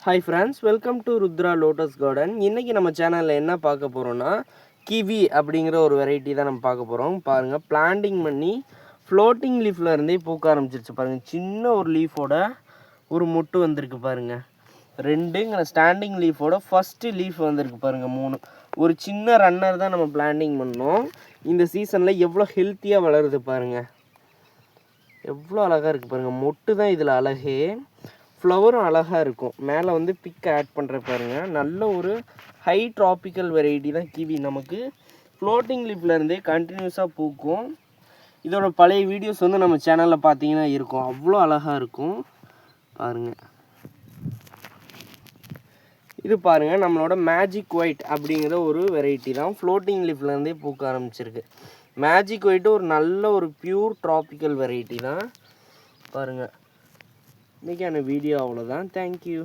Hi friends, welcome to Rudra lotus garden. இன்றைக்கி நம்ம சேனலில் என்ன பார்க்க போகிறோன்னா கிவி அப்படிங்கிற ஒரு வெரைட்டி தான் நம்ம பார்க்க போகிறோம். பாருங்கள், பிளான்டிங் பண்ணி ஃப்ளோட்டிங் லீஃபில் இருந்தே பூக்க ஆரம்பிச்சிருச்சு. பாருங்கள், சின்ன ஒரு லீஃபோட ஒரு மொட்டு வந்திருக்கு பாருங்கள். ரெண்டுங்கிற ஸ்டாண்டிங் லீஃபோட ஃபஸ்ட்டு லீஃப் வந்திருக்கு பாருங்கள். 3 ஒரு சின்ன ரன்னர் தான் நம்ம பிளான்டிங் பண்ணோம். இந்த சீசனில் எவ்வளோ ஹெல்த்தியாக வளருது பாருங்கள், எவ்வளோ அழகாக இருக்குது பாருங்கள். மொட்டு தான் இதில் அழகே, ஃப்ளவரும் அழகாக இருக்கும். மேலே வந்து பிக் ஆட் பண்ணுற பாருங்கள். நல்ல ஒரு ஹை ட்ராபிக்கல் வெரைட்டி தான் கிவி. நமக்கு ஃப்ளோட்டிங் லீஃப்லேருந்தே கண்டினியூஸாக பூக்கும். இதோட பழைய வீடியோஸ் வந்து நம்ம சேனலில் பார்த்தீங்கன்னா இருக்கும். அவ்வளோ அழகாக இருக்கும் பாருங்கள். இது பாருங்கள், நம்மளோட மேஜிக் ஒயிட் அப்படிங்கிற ஒரு வெரைட்டி தான் ஃப்ளோட்டிங் லீஃப்லேருந்தே பூக்க ஆரம்பிச்சிருக்கு. மேஜிக் ஒயிட்டு ஒரு நல்ல ஒரு பியூர் ட்ராபிக்கல் வெரைட்டி தான் பாருங்கள். இன்றைக்கான வீடியோ அவ்வளோதான். தேங்க்யூ.